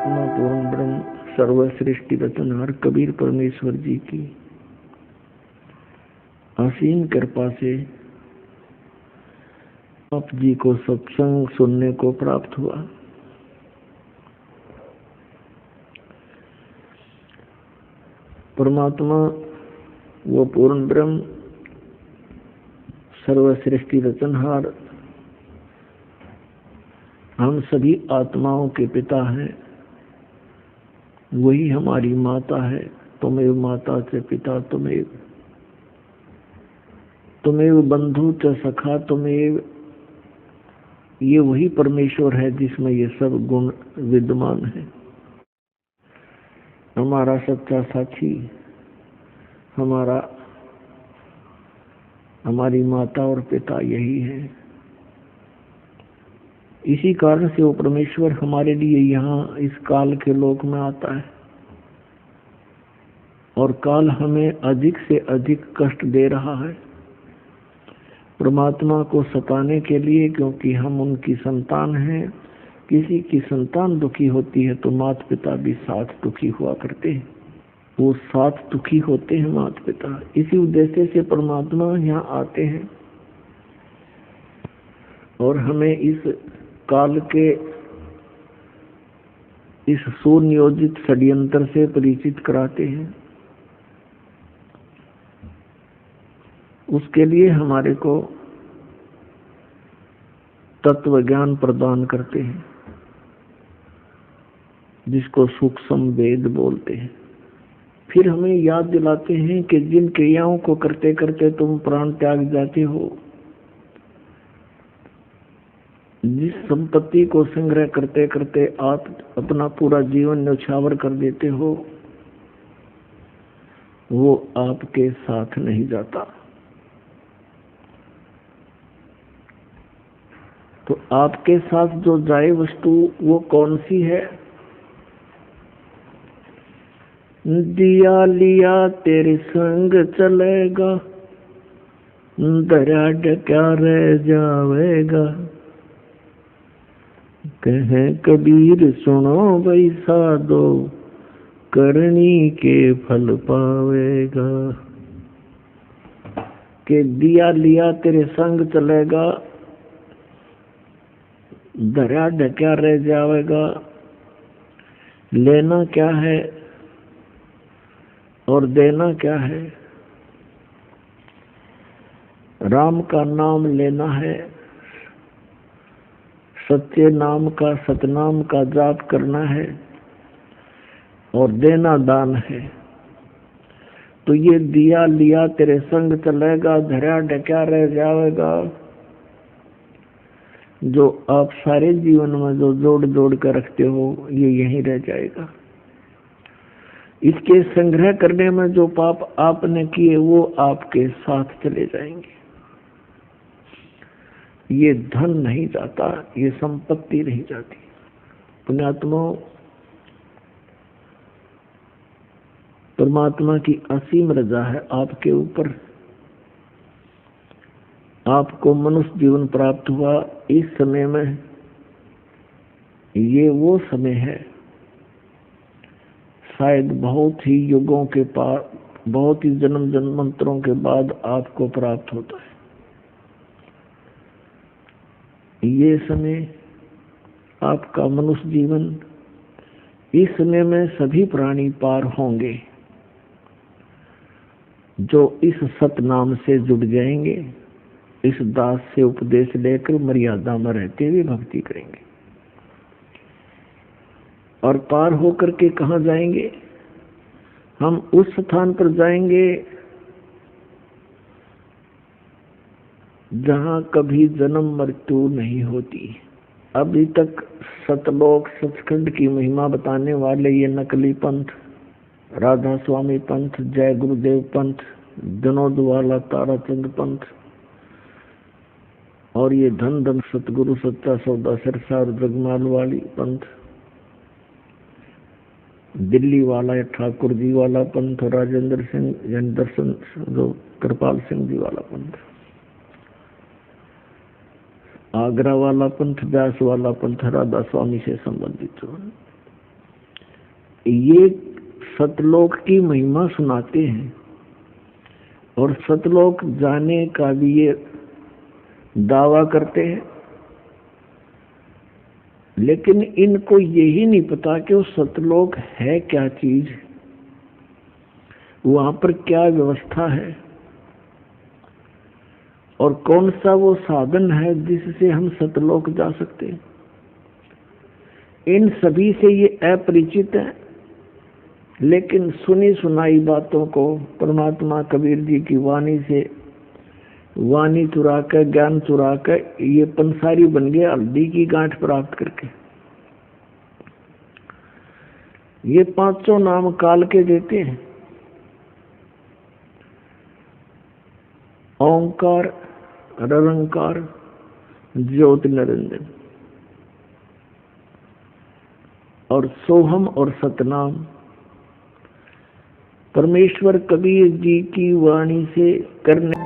पूर्ण ब्रह्म सर्वश्रेष्ठी रचनहार कबीर परमेश्वर जी की असीम कृपा से आप जी को सत्संग सुनने को प्राप्त हुआ। परमात्मा वो पूर्ण ब्रह्म सर्वश्रेष्ठी रचनहार हम सभी आत्माओं के पिता हैं। वही हमारी माता है। तुमेव माता से पिता तुमेव बंधु च सखा तुमेव। ये वही परमेश्वर है जिसमें ये सब गुण विद्यमान है। हमारा सच्चा साथी हमारी माता और पिता यही है। इसी कारण से वो परमेश्वर हमारे लिए यहाँ इस काल के लोक में आता है और काल हमें अधिक से अधिक कष्ट दे रहा है परमात्मा को सताने के लिए, क्योंकि हम उनकी संतान हैं। किसी की संतान दुखी होती है तो माता पिता भी साथ दुखी हुआ करते हैं। वो साथ दुखी होते हैं माता पिता। इसी उद्देश्य से परमात्मा यहाँ आते हैं और हमें इस काल के इस सुनियोजित षड्यंत्र से परिचित कराते हैं। उसके लिए हमारे को तत्व ज्ञान प्रदान करते हैं, जिसको सूक्ष्म वेद बोलते हैं। फिर हमें याद दिलाते हैं कि जिन क्रियाओं को करते करते तुम प्राण त्याग जाते हो, जिस संपत्ति को संग्रह करते करते आप अपना पूरा जीवन न्यौछावर कर देते हो, वो आपके साथ नहीं जाता। तो आपके साथ जो जाए वस्तु वो कौन सी है? दिया लिया तेरे संग चलेगा, दरिया क्या रह जावेगा। कहे कबीर सुनो भाई साधो, करनी के फल पावेगा। के दिया लिया तेरे संग चलेगा, दरिया ढक्या रह जावेगा। लेना क्या है और देना क्या है? राम का नाम लेना है, सत्य नाम का सतनाम का जाप करना है और देना दान है। तो ये दिया लिया तेरे संग चलेगा, दरिया ढक्या रह जावेगा, जो आप सारे जीवन में जो जोड़ जोड़ कर रखते हो ये यहीं रह जाएगा। इसके संग्रह करने में जो पाप आपने किए वो आपके साथ चले जाएंगे। ये धन नहीं जाता, ये संपत्ति नहीं जाती। पुण्यात्माओं, परमात्मा की असीम रजा है आपके ऊपर। आपको मनुष्य जीवन प्राप्त हुआ इस समय में। ये वो समय है, शायद बहुत ही युगों के पार, बहुत ही जन्म जन्मांतरों के बाद आपको प्राप्त होता है। ये समय आपका मनुष्य जीवन, इस समय में सभी प्राणी पार होंगे जो इस सतनाम से जुड़ जाएंगे, इस दास से उपदेश लेकर मर्यादा में रहते हुए भक्ति करेंगे। और पार होकर के कहाँ जाएंगे? हम उस स्थान पर जाएंगे जहाँ कभी जन्म मृत्यु नहीं होती। अभी तक सतलोक सचखंड की महिमा बताने वाले ये नकली पंथ, राधा स्वामी पंथ, जय गुरुदेव पंथ, विनोद वाला ताराचंद पंथ और ये धन धन सतगुरु सच्चा सौदा सिरसा और जगमाल वाली पंथ, दिल्ली वाला या ठाकुर जी वाला पंथ, राजेंद्र सिंह यानी दर्शन जो कृपाल सिंह जी वाला पंथ, आगरा वाला पंथ, व्यास वाला पंथ, राधा स्वामी से संबंधित। ये सतलोक की महिमा सुनाते हैं और सतलोक जाने का भी ये दावा करते हैं, लेकिन इनको यही नहीं पता कि वो सतलोक है क्या चीज, वहां पर क्या व्यवस्था है और कौन सा वो साधन है जिससे हम सतलोक जा सकते हैं। इन सभी से ये अपरिचित है, लेकिन सुनी सुनाई बातों को परमात्मा कबीर जी की वाणी से वाणी चुरा कर, ज्ञान चुरा कर ये पंसारी बन गए हल्दी की गांठ प्राप्त करके। ये पांचों नाम काल के देते हैं, ओंकार, निरंकार, ज्योति निरंजन और सोहम और सतनाम। परमेश्वर कबीर जी की वाणी से करने